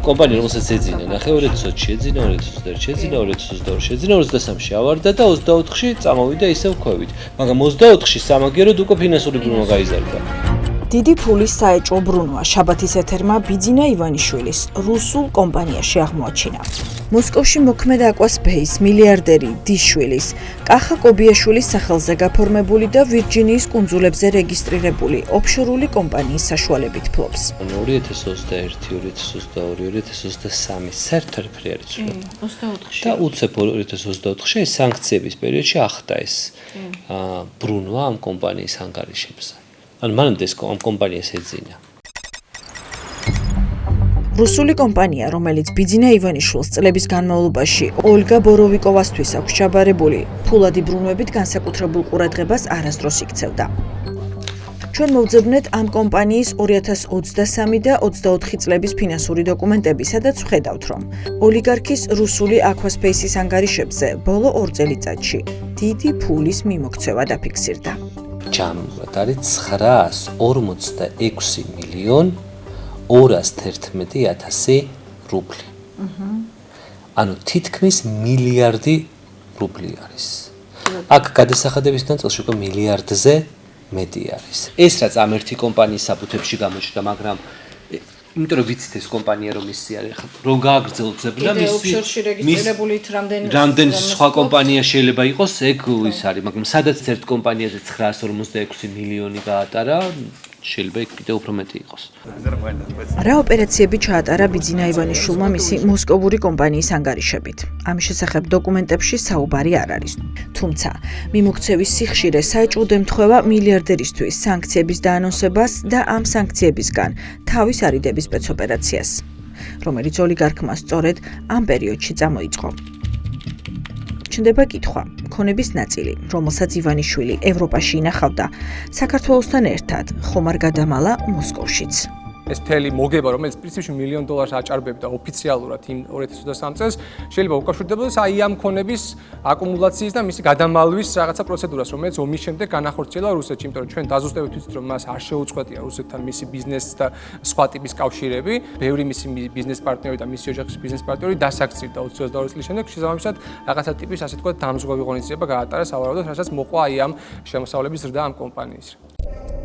კომპანია რომელსაც ეძინა, ნახე 2020-ში ეძინა, 2021-ში ეძინა, 2022-ში ეძინა, 23-ში ავარდა და 24-ში წამოვიდა ისევ ქვევით. მაგრამ 24-ში სამაგიეროდ უკვე ფინანსური ბრუნვა გაიზარდა. დიდი ფულის საეჭვო ბრუნვა შაბათის ეთერმა ბიძინა ივანიშვილის რუსულ კომპანიაში აღმოაჩინა. მოსკოვში მოქმედ Aquaspace მილიარდერი დიშვილის, კახა კობიაშვილის სახელზე გაფორმებული და ვირჯინიის კუნძულებზე რეგისტრირებული ოფშორული კომპანიის საშუალებით ფლობს. 2021, 2022, 2023 საერთოდ არ არის ცვლილება. 24-ში. და უცებ 2024-ში სანქციების პერიოდში ახდა ეს ბრუნვა ამ კომპანიის ანგარიშებზე. ანუ მანამდე ეს ამ კომპანიას ეძინა. რუსული კომპანია, რომელიც ბიძინა ივანიშვილს წლების განმავლობაში ოლგა ბოროვიკოვასთვის აქვს ჩაბარებული, ფულადი ბრუნვებით განსაკუთრებულ ყურადღებას არასდროს იქცევდა. ჩვენ მოვძებნეთ ამ კომპანიის 2023 და 24 წლების ფინანსური დოკუმენტები, სადაც ვხედავთ, რომ ოლიგარქის რუსული Aquaspace-ის ანგარიშებზე ბოლო 2 წელიწადში დიდი ფულის მიმოქცევა დაფიქსირდა. ჯამურად არის 946 მილიონ 211,000 რუბლი. ანუ თითქმის მილიარდი რუბლი არის. აქ გადასახადების ნაწილში უკვე მილიარდზე მეტი არის. ეს რაც ამ ერთი კომპანიის საფუძვებში გამოჩნდა, მაგრამ იმიტომ რომ ვიცით ეს კომპანია რომ ისე არის, რომ გააგრძელებდა რამდენი სხვა კომპანია შეიძლება იყოს, ეგ ის არის, მაგრამ სადაც ერთ კომპანიაზე 946 მილიონი გაატარა, შეიძლება კიდევ უფრო მეტი იყოს. რა ოპერაციები ჩაატარა ბიძინა ივანიშვილმა მისი მოსკოვური კომპანიის ანგარიშებით? ამის შესახებ დოკუმენტებში საუბარი არ არის. თუმცა, მიმოქცევის სიხშირე საეჭვოდ ემთხვევა მილიარდერისთვის სანქციების დაანონსებას და ამ სანქციებისგან თავის არიდების სპეცოპერაციას, რომელიც ოლიგარქმა სწორედ ამ პერიოდში წამოიწყო. ჩნდება კითხვა, ქონების ნაწილი, რომელსაც ივანიშვილი ევროპაში ინახავდა, საქართველოსთან ერთად ხომ არ გადამალა მოსკოვშიც. ეს მთელი მოგება, რომელიც პრინციპში $1 მილიონ აჭარბებდა ოფიციალურად იმ 2023 წელს, შეიძლება უკავშირდებოდეს აი ამ ქონების აკუმულაციის და მისი გადამალვის რაღაცა პროცედურას, რომელიც ომის შემდეგ განახორციელა რუსეთში, იმიტომ რომ ჩვენ დაზუსტებით ვიცით, რომ მას არ შეუწყვეტია რუსეთთან მისი ბიზნესი და სხვა ტიპის კავშირები. ბევრი მისი ბიზნეს პარტნიორი და მისი ოჯახის ბიზნეს პარტნიორი დასაქცირდა 2022 წლის შემდეგ, შესაბამისად რაღაცა ტიპის ასე თქვა დამზღვევი ღონისძიება გაატარა სავარაუდოდ, რასაც მოყვა აი ამ შემოსავლების ზრდა ამ კომპანიის.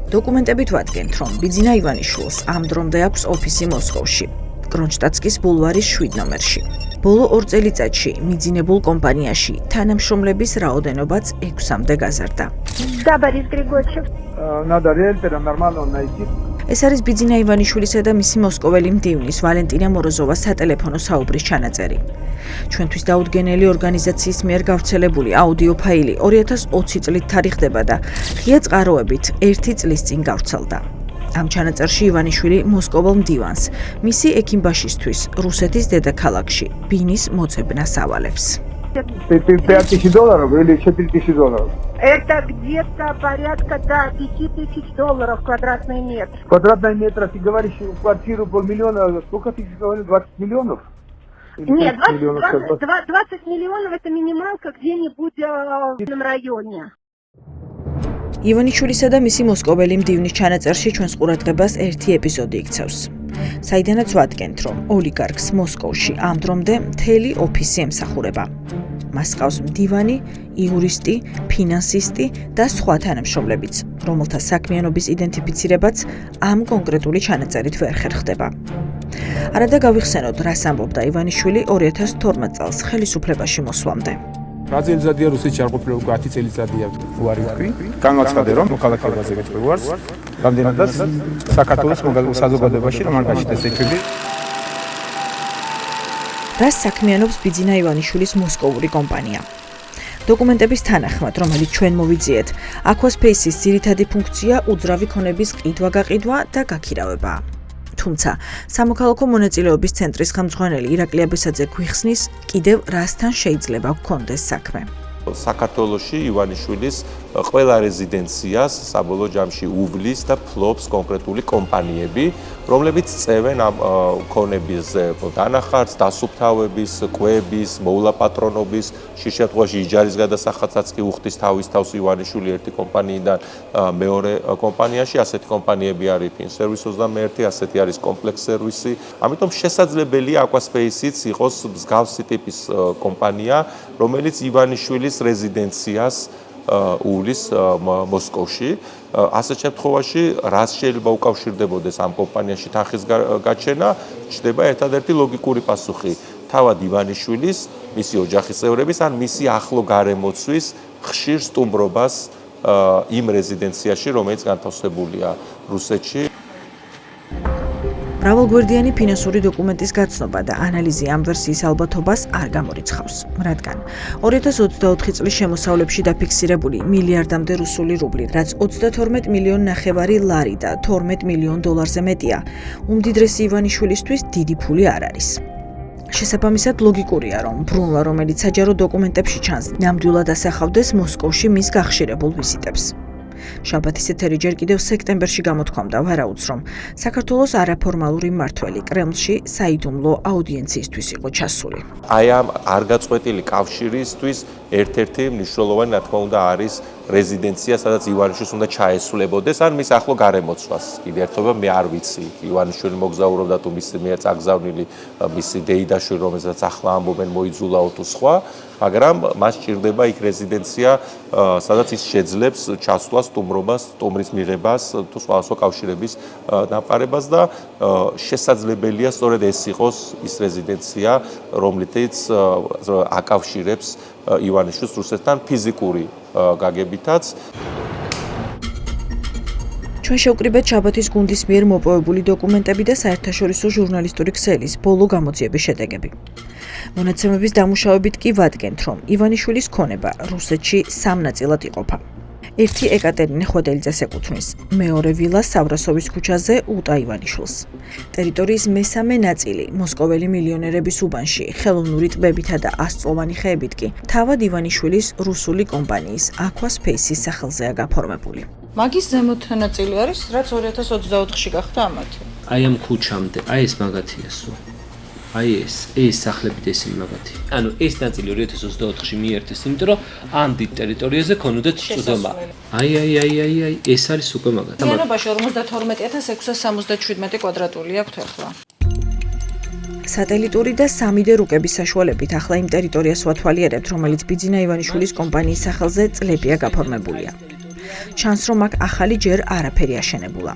დოკუმენტებით ვადგენთ, რომ ბიძინა ივანიშვილს ამ დრომდე აქვს ოფისი მოსკოვში, კრონშტადტსკის ბულვარის 7 ნომერში. ბოლო 2 წელიწადში მიძინებულ კომპანიაში თანამშრომლების რაოდენობაც 6-მდე გაზარდა. Да, Борис Григорьевич. Надо риэлтора нормально найти. ეს არის ბიძინა ივანიშვილისა და მისი მოსკოველი მდივნის ვალენტინა მოროზოვას სატელეფონო საუბრის ჩანაწერი. ჩვენთვის დაუდგენელი ორგანიზაციის მიერ გავრცელებული აუდიო ფაილი 2020 წლით თარიღდება და ღია წყაროებით 1 წლის წინ გავრცელდა. ამ ჩანაწერში ივანიშვილი მოსკოველ მდივანს, მისი ექიმბაშისთვის რუსეთის დედაქალაქში ბინის მოწებნას ავალებს. $5000 или $4000? Это где-то порядка до $5000 квадратный метр. Квадратный метр, ты говоришь, квартиру $500,000, сколько ты говорил, 20 миллионов? Нет, 20 миллионов это минималка где-нибудь в этом районе. ივანიშვილისა და მისი მოსკოველი მდივნის ჩანაწერში ჩვენს ყურადღებას ერთი ეპიზოდი იქცევს. საიდანაც ვადგენთ, რომ ოლიგარქს მოსკოვში ამ დრომდე მთელი ოფისი ემსახურება. მას ყავს მდივანი, იურისტი, ფინანსისტი და სხვა თანამშრომლებიც, რომელთა საქმიანობის იდენტიფიცირებაც ამ კონკრეტული ჩანაწერით ვერ ხერხდება. არადა გავიხსენოთ, რას ამბობდა ივანიშვილი 2012 წელს ხელისუფლებაში მოსვლამდე. რა წელიწადია რუსეთში არ ყოფილა უკვე 10 წელიწადია უარი ვთქვი. განვაცხადე რომ მოქალაქეობაზე მეწვევარს, რამდენადაც საქართველოს საზოგადოებაში რომ არ გაჩნდეს ეჭვები. რას საქმიანობს ბიძინა ივანიშვილის მოსკოვური კომპანია? დოკუმენტების თანახმად, რომელიც ჩვენ მოვიძიეთ, Aquaspace-ის ძირითადი ფუნქცია უძრავი ქონების ყიდვა-გაყიდვა და გაქირავებაა. თუმცა, სამოქალაქო მონაწილეობის ცენტრის ხელმძღვანელი ირაკლი აბესაძე გვიხსნის, კიდევ რასთან შეიძლება გქონდეს საქმე. საქართველოში ივანიშვილის ყველა რეზიდენციას საბოლოო ჯამში უვლის და ფლობს კონკრეტული კომპანიები, რომლებიც წევენ ამ ქონებზე დანახარს, დასუფთავების, კვების, მოულაპატრონობის, ხშირ შემთხვევაში იჯარის გადასახადსაც კი უხდის თავის თავს ივანიშვილი ერთი კომპანიიდან მეორე კომპანიაში, ასეთი კომპანიები არის ფინსერვის 21, ასეთი არის კომპლექს სერვისი. ამიტომ შესაძლებელია Aquaspace-იც იყოს მსგავსი ტიპის კომპანია, რომელიც ივანიშვილის რეზიდენციას უვლის მოსკოვში. ასეთ შემთხვევაში, რაც შეიძლება უკავშირდებოდეს ამ კომპანიაში თანხის გაჩენა, ჩნდება ერთადერთი ლოგიკური პასუხი. თავად ივანიშვილის, მისი ოჯახის წევრების ან მისი ახლო გარემოცვის ხშირ სტუმრობას იმ რეზიდენციაში, რომელიც განთავსებულია რუსეთში. მრავალგვერდიანი ფინანსური დოკუმენტის გაცნობა და ანალიზი ამ ვერსიის ალბათობას არ გამორიცხავს, რადგან 2024 წლის შემოსავლებში დაფიქსირებული მილიარდამდე რუსული რუბლი, რაც 32 მილიონი ნახევარი ლარი და 12 მილიონ დოლარზე მეტია, უმდიდრესი ივანიშვილისთვის დიდი ფული არ არის. შესაბამისად ლოგიკურია, რომ ბრუნვა, რომელიც საჯარო დოკუმენტებში ჩანს, ნამდვილად ასახავდეს მოსკოვში მის გახშირებულ ვიზიტებს. შაბათის ეთერი ჯერ კიდევ სექტემბერში გამოთქვამდა ვარაუდს, რომ საქართველოს არაფორმალური მმართველი კრემლში საიდუმლო აუდიენციისთვის იყო ჩასული. აი ამ არ გაწყვეტილი კავშირისთვის ერთ-ერთი მნიშვნელოვანი, რა თქმა უნდა, არის რეზიდენცია, სადაც ივანიშვილს უნდა ჩაესვლებოდეს, ან მის ახლო გარემოცვას. კიდევ ერთხელ მე არ ვიცი, ივანიშვილი მოგზაურობდა თუ მისი მიერ წაგზავნილი მისი დეიდაშვილი, რომელსაც ახლა ამბობენ მოიძულაო თუ სხვა, მაგრამ მას სჭირდება იქ რეზიდენცია, სადაც ის შეძლებს ჩასვლას, სტუმრობას, სტუმრის მიღებას თუ სხვა კავშირების დამყარებას და შესაძლებელია სწორედ ეს იყოს ის რეზიდენცია, რომლითაც აკავშირებს ივანიშვილს რუსეთთან ფიზიკური გაგებითაც. ჩვენ შევკრიბეთ შაბათის გუნდის მიერ მოპოვებული დოკუმენტები და საერთაშორისო ჟურნალისტური ქსელის ბოლო გამოძიების შედეგები. მონაცემების დამუშავებით კი ვადგენთ, რომ ივანიშვილის ქონება რუსეთში სამ ნაწილად იყოფა. ერთი ეკატერინე ხვედელიძეს ეკუთვნის, მეორე ვილა სავრასოვის ქუჩაზე უტა ივანიშვილს. ტერიტორიის მესამე ნაწილი მოსკოველი მილიონერების უბანში, ხელოვნური ტბებითა და 100-წლოვანი ხეებით კი თავად ივანიშვილის რუსული კომპანიის Aquaspace-ის სახელზეა გაფორმებული. მაგის ზემოთ ნაწილი არის, რაც 2024-ში გახდა ამათი. აი ამ ქუჩამდე, აი ეს მაგათია სულ. აი ეს სახლებით ესენი მაგათი. ანუ ეს ნაწილი 2024-ში მიერთეს, იმიტომ რომ ამ დიდ ტერიტორიაზე ქონოდათ წვდომა. აი, ეს არის უკვე მაგათი.იანობაში 52677 კვადრატული აქვთ ახლა. სატელიტური და 3D რუკების საშუალებით ახლა იმ ტერიტორიას ვათვალიერებთ, რომელიც ბიძინა ივანიშვილის კომპანიის სახელზე წლებია გაფორმებულია. ჩანს, რომ აქ ახალი ჯერ არაფერი აშენებულა.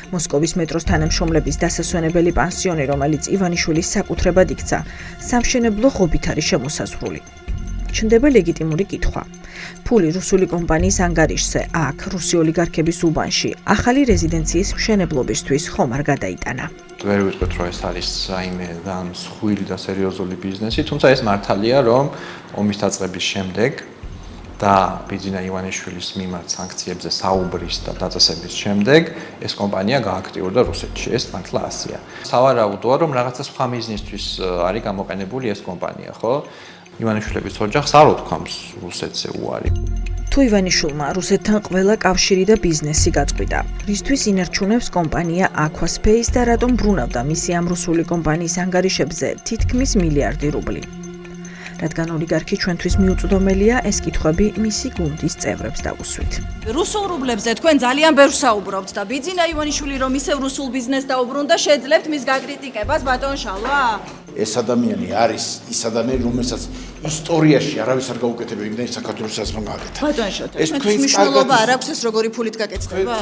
მოსკოვის მეტროს თანამშრომლების დასასვენებელი პანსიონი, რომელიც ივანიშვილის საკუთრებად იქცა, სამშენებლო ღობით არის შემოსაზღვრული. ჩნდება ლეგიტიმური კითხვა. ფული რუსული კომპანიის ანგარიშზე აქ, რუსი ოლიგარქების უბანში, ახალი რეზიდენციის მშენებლობისთვის ხომ არ გადაიტანა. ვერ ვიტყვით, რომ ეს არის რაიმე მსხვილი და სერიოზული ბიზნესი, თუმცა ეს მართალია, რომ ომის დაწყების შემდეგ და ბიძინა ივანიშვილის მიმართ სანქციებზე საუბრის და დაწესების შემდეგ ეს კომპანია გააქტიურდა რუსეთში. ეს მართლა ასეა. სავარაუდოა, რომ რაღაცა სხვა მიზნისთვის არის გამოყენებული ეს კომპანია, ხო? ივანიშვილების ოჯახს არ უთქვამს რუსეთზე უარი. თუ ივანიშვილმა რუსეთთან ყველა კავშირი და ბიზნესი გაწყვიტა, რისთვის ინარჩუნებს კომპანია Aquaspace და რატომ ბრუნავდა მისი ამ რუსული კომპანიის ანგარიშებზე თითქმის მილიარდი რუბლი. რადგან ოლიგარქი ჩვენთვის მიუწვდომელია, ეს კითხვები მისი გუნდის წევრებს დავუსვით. რუსულ რუბლებზე თქვენ ძალიან ბევრ საუბრობთ და ბიძინა ივანიშვილი რომ ისევ რუსულ ბიზნესს დაუბრუნდა, შეძლებთ მის გაკრიტიკებას, ბატონ შალვა? ეს ადამიანი არის ის ადამიანი, რომელსაც ისტორიაში არავის არ გაუკეთებია, იმდენი საქართველოსაც რომ გააკეთა. ბატონ შოთა, ეს მნიშვნელობა არ აქვს ეს როგორი ფულით გაკეთდება?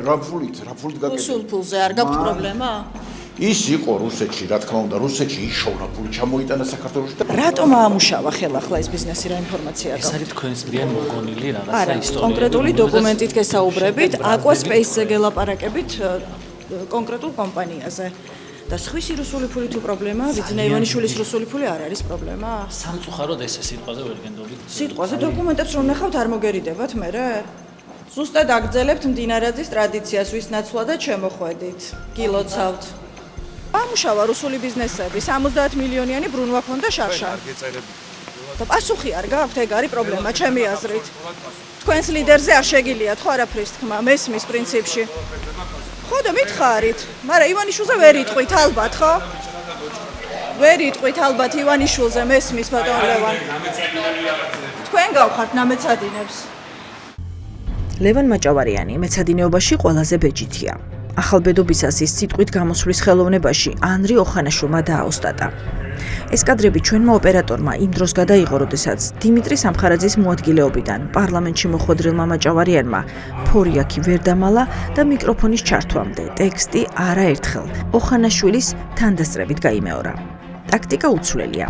რა ფულით გაკეთდება? რუსულ ფულზე არ გაქვთ პრობლემა? ის იყო რუსეთში, რა თქმა უნდა, რუსეთში იშოვნა ფული ჩამოიტანა საქართველოში და რატომ აამუშავა ხელახლა ეს ბიზნესი, რა ინფორმაცია გაქვთ? ეს არის თქვენსმრიან მოგონილი რაღაცა ისტორია. კონკრეტული დოკუმენტით გესაუბრებით, Aquaspace-ზე გელაპარაკებით კონკრეტულ კომპანიაზე. და სხვისი რუსული ფული თუ პრობლემაა, ბიძინა ივანიშვილის რუსული ფული არ არის პრობლემა? სამწუხაროდ ეს სიტყვაზე ვერ გენდობით. სიტყვაზე დოკუმენტებს რომ ნახავთ არ მოგერიდებათ მერე? ზუსტად აგრძელებთ მდინარაძის ტრადიციას, ვის ნაცვლადაც შემოხვედით. გილოცავთ. ამუშავა რუსული ბიზნესები, 70 მილიონიანი ბრუნვა ქონდა შარშან. და პასუხი არ გაქვთ, ეგ არის პრობლემა, ჩემი აზრით. თქვენს ლიდერზე არ შეგიძლიათ ხო არაფრის თქმა, მესმის პრინციპში. ხო და მითხარით, მაგრამ ივანიშვილზე ვერ იტყვით ალბათ, ხო? ვერ იტყვით ალბათ ივანიშვილზე მესმის ბატონ ლევან. თქვენ გავხართ ნამეცადინებს. ლევან მაჭავარიანი მეცადინეობაში ყველაზე ბეჯითია. ახალბედობისას ის სიტყვით გამოსვლის ხელოვნებაში ანრი ოხანაშვილმა დააოსტატა. ეს კადრები ჩვენმა ოპერატორმა იმ დროს გადაიღო, როდესაც დიმიტრი სამხარაძის მოადგილეობიდან პარლამენტში მოხვედრილმა მაჭავარიანმა ფორიაქი ვერ დამალა და მიკროფონის ჩართვამდე ტექსტი არაერთხელ ოხანაშვილის თანდასწრებით გაიმეორა. ტაქტიკა უცვლელია.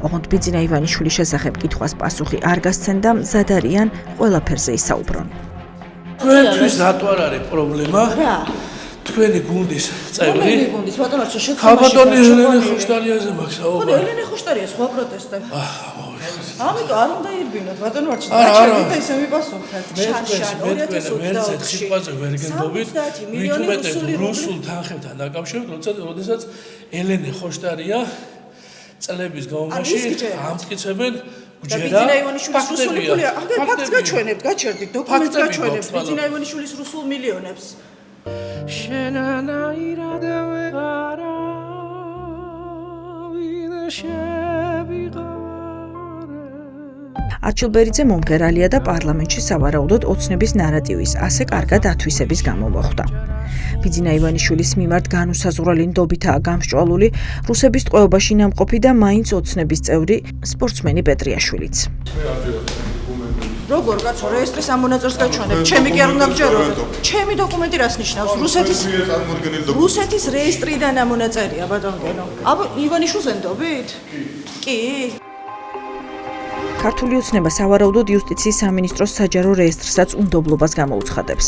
ოღონდ ბიძინა ივანიშვილის შესახებ კითხვას პასუხი არ გასცენ და მზად არიან ყველაფერზე ისაუბრონ. თქვენთვის რატო არ არის პრობლემა? რა? თქვენი გუნდის წევრი. რომელი გუნდის ბატონო შეცდომაში. ხალბატონი ელენე ხოშტარიაზე მაქვს საუბარი. ხო, ელენე ხოშტარია სხვა პროტესტები. ამიტომ არ უნდა ირბინოთ ბატონო ვარჩი. არა. დაჩერდით და ისე მიპასუხეთ. შარშან მერცე 2024-ში. სიტყვაზე ვერ გენდობით. ვიტუმეტეთ რუსულ თანხებთან დაკავშირებით, როდესაც ელენე ხოშტარია წლების განმავლობაში ამტკიცებენ ბიძინა ივანიშვილის რუსული ფულია. აგერ ფაქტს გაჩვენებთ, გაჩერდით დოკუმენტს გაჩვენებთ ბიძინა ივანიშვილის რუსულ მილიონებს. არჩილბერიძე მომღერალია და პარლამენტში სავარაუდოდ ოცნების ნარატივის ასე კარგად ათვისების გამო მოხვდა. ბიძინა ივანიშვილის მიმართ განუსაზღვრელი ნდობითაა გამსჭვალული რუსების ტყვეობაში ნამყოფი და მაინც ოცნების წევრი სპორტსმენი პეტრიაშვილიც. როგორ კაცო რეესტრის ამონაწერს გაჩვენებთ? ჩემი კი არ უნდა გჯეროთ. ჩემი დოკუმენტი რას ნიშნავს? რუსეთის რეესტრიდან ამონაწერია ბატონგენო. აბა ივანიშვილს ენდობით? კი. ქართული ოცნება სავარაუდოდ იუსტიციის სამინისტროს საჯარო რეესტრსაც უნდობლობას გამოუცხადებს,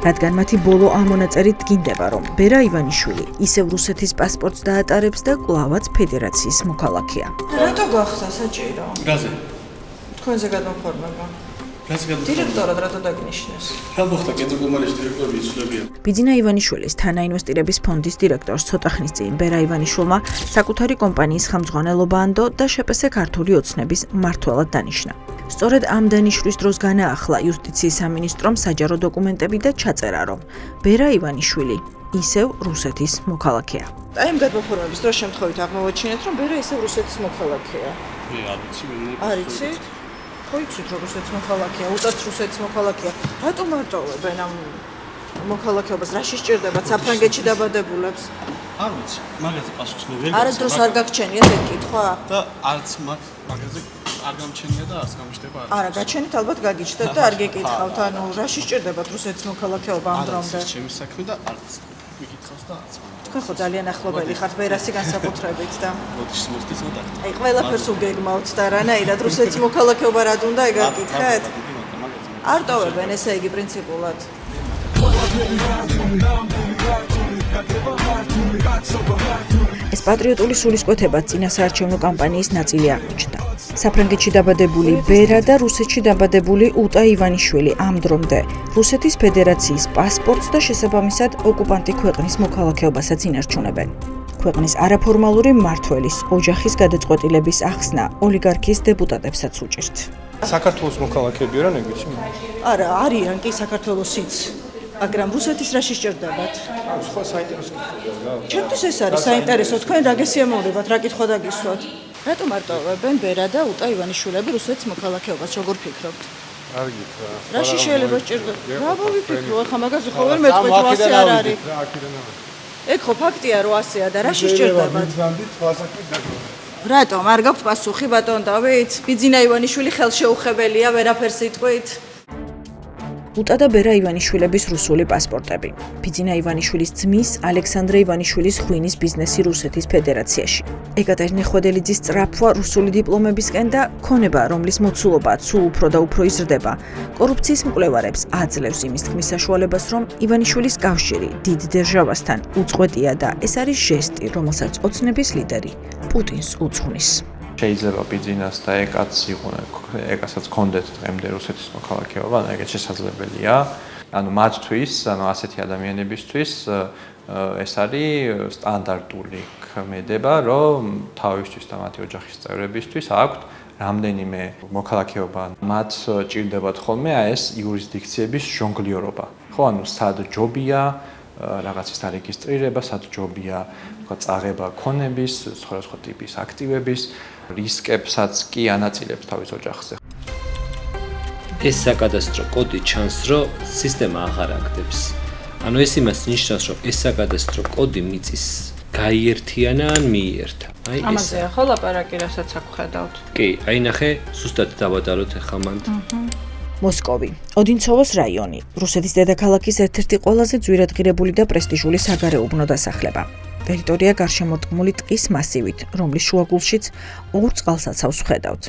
რადგან მათი ბოლო ამონაწერით დგინდება, რომ ბერა ივანიშვილი ისევ რუსეთის პასპორტს დაატარებს და კვლავაც ფედერაციის მოქალაქეა. რატო გახსნა საჭირო? რაზე? თქვენზე გადამფორმება. დირექტორად რატო დაგნიშნეს? რა მოხდა კეთილგუმარის დირექტორი იცვლებია. ბიძინა ივანიშვილის თანაინვესტირების ფონდის დირექტორს ცოტა ხნის წინ ბერა ივანიშვილმა საკუთარი კომპანიის ხელმძღვანელობა ანდო და შპს ქართული ოცნების მმართველად დანიშნა. სწორედ ამ დანიშვნის დროს განაახლა იუსტიციის სამინისტრომ საჯარო დოკუმენტები და ჩაწერა, რომ ბერა ივანიშვილი ისევ რუსეთის მოქალაქეა. აი ამ გადმოფორმების დროს შემთხვევით აღმოვაჩინეთ, რომ ბერა ისევ რუსეთის მოქალაქეა. არიცი? ხო იცით რომ რუსეთის მოქალაქეა, უწაც რუსეთის მოქალაქეა. რატომ მარტოვებენ ამ მოქალაქეობას? რაში სჭირდებათ საფრანგეთში დაბადებულებს? არ ვიცი, მაგაზე პასუხს მე ვერ გასცემ. არასდროს არ გაგჩენიათ ეს კითხვა? და არც მაგაზე არ გამჩენია და არც გამჩნდება არ. არა, გაჩენით ალბათ გაგიჩნდათ და არ გეკითხავთ. ანუ რაში სჭირდებათ რუსეთის მოქალაქეობა ამ დრომდე? არის ჩემი საქმე და არც მიგითხავს და არც. თქვენ ხო ძალიან ახლობელი ხართ ბერასი განსაკუთრებით და როდის მოხდის კონტაქტი? აი ყველაფერს უგეგმავთ და რანაირად რუსეთის მოქალაქეობა რად უნდა ეგაკითხეთ? არ ტოვებენ ესე იგი პრინციპულად. ეს პატრიოტული სულისკვეთება წინასაარჩევნო კამპანიის ნაწილი აღმოჩნდა. საფრანგეთში დაბადებული ბერა და რუსეთში დაბადებული უტა ივანიშვილი ამ დრომდე რუსეთის ფედერაციის პასპორტს და შესაბამისად ოკუპანტი ქვეყნის მოქალაქეობასაც ინარჩუნებენ. ქვეყნის არაფორმალური მმართველის ოჯახის გადაწყვეტილების ახსნა ოლიგარქიის დეპუტატებსაც უჭირთ. საქართველოს მოქალაქეები არა ნეგვითი? არა, არიან კი საქართველოსიც. მაგრამ რუსეთის რაში სჭირდებათ? სხვა საინტერესო კითხვაა. ჩემთვის ეს არის საინტერესო. თქვენ რა გესიამოვნებათ, რა კითხვა დაგისვათ? რატომ მარტოვებენ ბერა და უტა ივანიშვილები რუსეთის მოქალაქეობას, როგორ ფიქრობთ? არ გითხრა. რაში შეიძლება სჭირდება? რა მოვიფიქრო, ახლა მაგაზე ხო ვერ მეტყვით, რომ ასე არ არის. ეგ ხო ფაქტია, რომ ასეა და რაში სჭირდებათ? რატომ არ გაქვთ პასუხი ბატონ დავით? ბიძინა ივანიშვილი ხელშეუხებელია, ვერაფერს იტყვით? უტა და ბერა ივანიშვილების რუსული პასპორტები. ბიძინა ივანიშვილის ძმის ალექსანდრე ივანიშვილის ღვინის ბიზნესი რუსეთის ფედერაციაში. ეკატერინე ხვედელიძის სწრაფვა რუსული დიპლომებისკენ და ქონება, რომლის მოცულობა სულ უფრო და უფრო იზრდება, კორუფციის მკვლევარებს აძლევს იმის თქმის საშუალებას, რომ ივანიშვილის კავშირი დიდ დერჟავასთან უწყვეტია და ეს არის ჟესტი, რომელსაც ოცნების ლიდერი პუტინს უძღვნის. შეიძლება ბიძინას და ეკაც იყვნენ, ეკასაც კონდეთ დღემდე რუსეთის მოქალაქეობა, ანუ ეგეც შესაძლებელია. ანუ მათთვის, ანუ ასეთი ადამიანებისთვის ეს არის სტანდარტული ქმედება, რომ თავისთვის და მათი ოჯახის წევრებისთვის აქვთ რამდენიმე მოქალაქეობა. მათ ჭირდებათ ხოლმე ეს იურისდიქციების ჟონგლიორობა. ხო, ანუ სად ჯობია, რაღაცის დარეგისტრირება, საჯობია, თქვა წაღება ქონების, სხვადასხვა ტიპის აქტივების, რისკებსაც კი ანაწილებს თავის ოჯახზე. ეს საკადასტრო კოდი ჩანს, რომ სისტემა აღარ აქტებს. ანუ ეს იმას ნიშნავს, რომ ეს საკადასტრო კოდი მიწის გაიერთიანა ან მიიერთა. აი ეს. ამაზე ხო ლაპარაკი, რასაც აქ ხედავთ. კი, აი ნახე, ზუსტად დავადაროთ ახლა მანდ. მოსკოვი, ოდინცოვოს რაიონი, რუსეთის დედაქალაქის ერთ-ერთი ყველაზე ძვირადღირებული და პრესტიჟული საგარეუბნო დასახლება. ტერიტორია გარშემორტყმული ტყის მასივით, რომლის შუაგულშიც ორ წყალსაცავს ვხედავთ.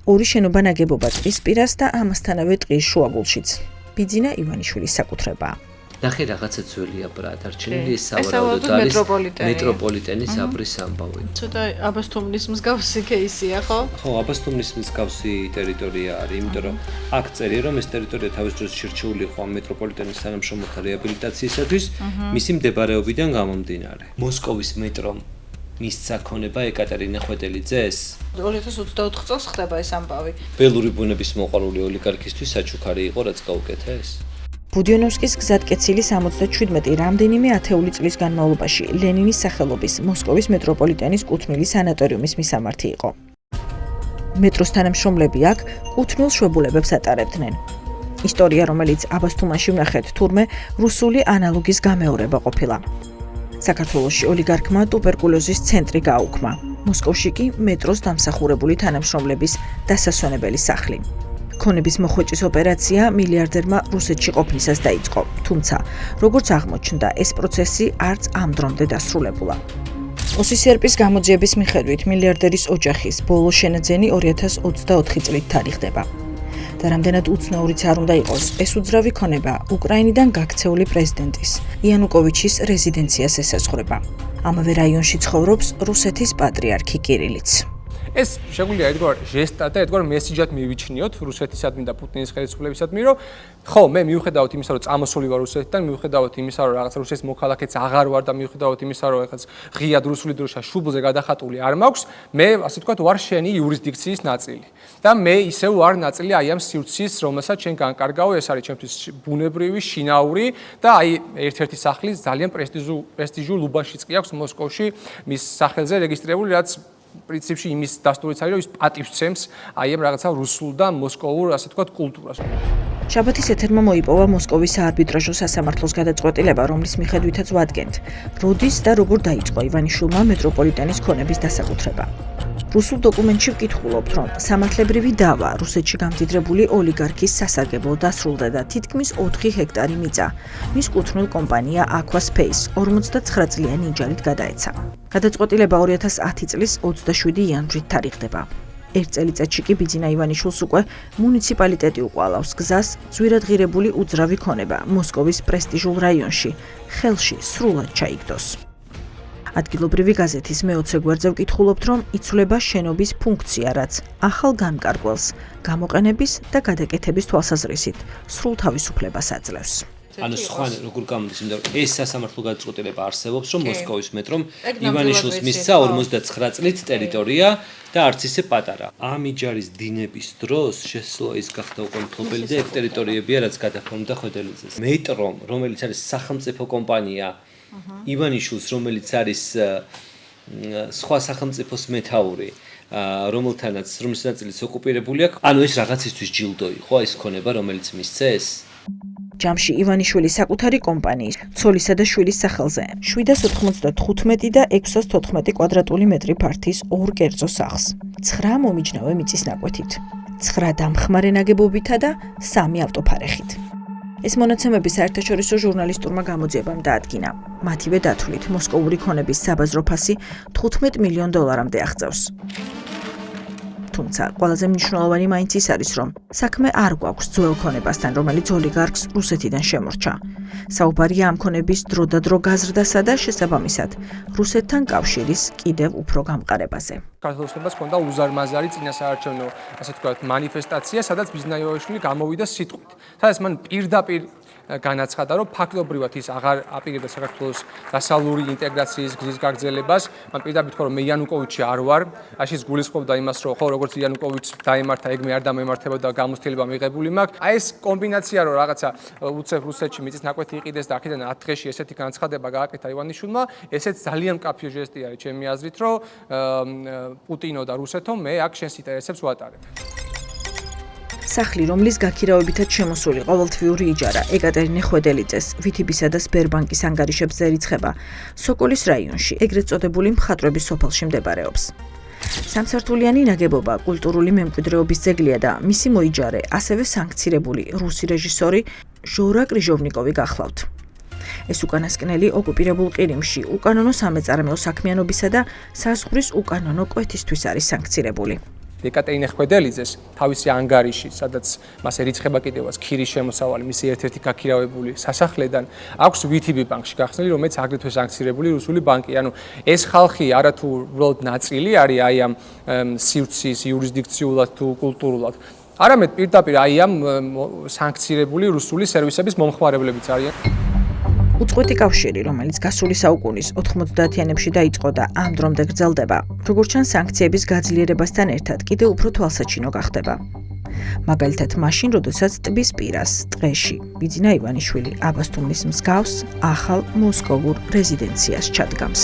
ორი შენობა ნაგებობა ტყის პირას და ამასთანავე ტყის შუაგულშიც. ბიძინა ივანიშვილის საკუთრებაა. ნახე რაღაცა ძველია ბრატ, არჩენილი ეს სავარაუდოდ არის მეტროპოლიტენის აბრის ამბავი. ცოტა აბასთუმნის მსგავსი кейსია, ხო? ხო, აბასთუმნის მსგავსი ტერიტორია არის, იმიტომ რომ აქ წერია, რომ ეს ტერიტორია თავის დროს შერჩეული იყო მეტროპოლიტენის თანამშრომელთა რეაბილიტაციისათვის, მისი მდებარეობიდან გამომდინარე. მოსკოვის მეტრომ მისცა ქონება ეკატერინა ხვედელიძეს 2024 წელს ხდება ეს ამბავი. ბელური ბუნების მოყვარული ოლიგარქისთვის საჩუქარი იყო, რაც გაუკეთეს. ბუდიონოვსკის გზატკეცილი 77 რამდენიმე ათეული წლის განმავლობაში ლენინის სახელობის მოსკოვის მეტროპოლიტენის კუთვნილი სანატორიუმის მისამართი იყო. მეტროს თანამშრომლები აქ კუთვნილ შვებულებებს ატარებდნენ. ისტორია, რომელიც აბასთუმანში ვნახეთ, თურმე რუსული ანალოგის გამეორება ყოფილა. საქართველოში ოლიგარქმა ტუბერკულოზის ცენტრი გააუქმა. მოსკოვში კი მეტროს დამსახურებული თანამშრომლების დასასვენებელი სახლი. ქონების მოხვეჭის ოპერაცია მილიარდერმა რუსეთში ყოფნისას დაიწყო, თუმცა, როგორც აღმოჩნდა, ეს პროცესი არც ამ დრომდე დასრულებულა. ოსისერპის გამოძიების მიხედვით მილიარდერის ოჯახის ბოლო შენაძენი 2024 წლით თარიღდება. და რამდენად უცნაურიც არ უნდა იყოს, ეს უძრავი ქონება უკრაინიდან გაქცეული პრეზიდენტის იანუკოვიჩის რეზიდენციას ესაზღვრება. ამავე რაიონში ცხოვრობს რუსეთის პატრიარქი კირილიც. ეს შეგვიძლია ერთგვარ ჟესტად და ერთგვარ მესიჯად მივიჩნიოთ რუსეთისადმი და პუტინის ხელისუფლებისადმი, რომ ხო, მე მიუხედავად იმისა, რომ წამოსული ვარ რუსეთიდან, მიუხედავად იმისა, რომ რაღაც რუსეთის მოქალაქეც აღარ ვარ და მიუხედავად იმისა, რომ ეხლა ღიად რუსული დროშა შუბლზე გადახატული არ მაქვს, მე ასე ვთქვათ, ვარ შენი იურისდიქციის ნაწილი. და მე ისევ ვარ ნაწილი აი ამ სივრცის, რომელსაც შენ განკარგავ, ეს არის ჩემთვის ბუნებრივი, შინაური და აი ერთ-ერთი სახლი ძალიან პრესტიჟულ უბანშიც კი აქვს მოსკოვში, მის სახელზე რეგისტრირებული, რაც პრინციპში იმის დასტურიც არის, რომ ის პატივცემს აი ამ რაღაცა რუსულ და მოსკოვურ, ასე ვთქვათ, კულტურას. შაბათის ეთერმა მოიპოვა მოსკოვის საარბიტრაჟო სასამართლოს გადაწყვეტილება, რომლის მიხედვითაც ვადგენთ, როდის და როგორ დაიწყო ივანიშვილმა მეტროპოლიტენის ქონების დასაკუთრება. რუსულ დოკუმენტში ვკითხულობთ, რომ სამართლებრივი დავა რუსეთში გამდიდრებული ოლიგარქის სასარგებლოდ დასრულდა და თითქმის 4 ჰექტარი მიწა მის კუთვნილ კომპანია Aquaspace 49 წლიანი იჯარით გადაეცა. გადაწყვეტილება 2010 წლის 27 იანვრით თარიღდება. ერთ წელიწადში კი ბიძინა ივანიშვილს უკვე მუნიციპალიტეტი უყვალავს გზას ძვირადღირებული უძრავი ქონება მოსკოვის პრესტიჟულ რაიონში ხელში სრულად ჩაიგდოს. ადგილობრივი გაზეთის მე-20 გვერდზე ვკითხულობთ, რომ იცვლება შენობის ფუნქცია, რაც ახალ განკარგველს გამოყენების და გადაკეთების თვალსაზრისით სრულ თავისუფლებას აძლევს. ანუ სხვა როგორ გამოდის, იმიტომ რომ ეს სასამართლო გადაწყვეტილება არსებობს, რომ მოსკოვის მეტრომ ივანიშვილს მისცა 49 წლით ტერიტორია და არც ისე პატარა. ამ იჯარის დინების დროს შესაძლოა ის გახდა უკვე მფლობელი და ეგ ტერიტორიებია, რაც გადაფორმდა ხვედელიძეს. მეტრომ, რომელიც არის სახელმწიფო კომპანია, ივანიშვილს, რომელიც არის სხვა სახელმწიფოს მეთაური, რომელთანაც რომლის ნაწილიც ოკუპირებული აქვს, ანუ ეს რაღაცისთვის ჯილდო იყო ეს ქონება, რომელიც მისცეს. ჯამში ივანიშვილის საკუთარი კომპანიის, ცოლისა და შვილის სახელზე 795 და 614 კვადრატული მეტრი ფართის ორ კერძო სახლს, 9 მომიჯნავე მიწის ნაკვეთით, 9 დამხმარე ნაგებობითა და 3 ავტოფარეხით. ეს მონაცემები საერთაშორისო ჟურნალისტურმა გამოძიებამ დაადგინა. მათივე დათვლით, მოსკოვური ქონების საბაზრო ფასი $15 მილიონამდე აღწევს. თუმცა, ყველაზე მნიშვნელოვანი მაინც ის არის, რომ საქმე არ გვაქვს ძველ ქონებასთან, რომელიც ოლიგარქს რუსეთიდან შემორჩა. საუბარია ამ ქონების დრო და დრო გაზრდასა და შესაბამისად, რუსეთთან კავშირის კიდევ უფრო გამყარებაზე. საქართველოს ჰქონდა უზარმაზარი წინასაარჩევნო, ასე ვთქვათ, მანიფესტაცია, სადაც ბიძინა ივანიშვილი გამოვიდა სიტყვით. სადაც მან პირდაპირ განაცხადა, რომ ფაქტობრივად ის აღარ აპირებდა საქართველოს დასავლური ინტეგრაციის გზის გაგრძელებას. მან პირდაპირ თქვა, რომ მე იანუკოვიჩი არ ვარ. აშიც გულისხმობდა იმას, რომ ხო როგორც იანუკოვიჩს დაემართა, ეგ მე არ დამემართებოდა, გამოცდილება მიღებული მაქვს. აი ეს კომბინაცია, რომ რაღაცა უცებ რუსეთში მიწის ნაკვეთი იყიდეს და აქედან 10 დღეში ესეთი განცხადება გააკეთა ივანიშვილმა, ესეც ძალიან მკაფიო ჟესტი არის ჩემი აზრით, რომ პუტინო და რუსეთო მე აქ შენს ინტერესებს ვატარებ. სახლი, რომლის გაქირავებითაც შემოსული ყოველთვიური იჯარა ეკატერინე ხვედელიძეს, VTB-სა და სბერბანკის ანგარიშებზე ერიცხება, სოკოლის რაიონში, ეგრეთ წოდებული მხატვრების სოფელში მდებარეობს. სამსართულიანი ნაგებობა კულტურული მემკვიდრეობის ძეგლია და მისი მოიჯარე ასევე სანქცირებული რუსი რეჟისორი ჟორა კრიჟოვნიკოვი გახლავთ. ეს უკანასკნელი ოკუპირებულ ყირიმში უკანონო სამეწარმეო საქმიანობისა და საზღვრის უკანონო კვეთისთვის არის სანქცირებული. ეკატერინე ხვედელიძეს თავისი ანგარიში, სადაც მას ერიცხება კიდევაც ქირის შემოსავალი მისი ერთ-ერთი გაქირავებული სასახლედან, აქვს VTB ბანკში გახსნილი, რომელიც აგრეთვე სანქცირებული რუსული ბანკი. ანუ ეს ხალხი არათუ უბრალოდ ნაწილი არის აი ამ სივრცის იურისდიქციულად თუ კულტურულად, არამედ პირდაპირ აი ამ სანქცირებული რუსული სერვისების მომხმარებლებიც არიან. უწყვეტი კავშირი, რომელიც გასული საუკუნის 90-იანებში დაიწყო და ამ დრომდე გრძელდება, როგორც ჩანს სანქციების გაძლიერებასთან ერთად კიდევ უფრო თვალსაჩინო გახდება. მაგალითად, მაშინ, როდესაც ტბის პირას, ტყეში, ბიძინა ივანიშვილი აბასთუმნის მსგავს ახალ მოსკოვურ რეზიდენციას ჩადგამს.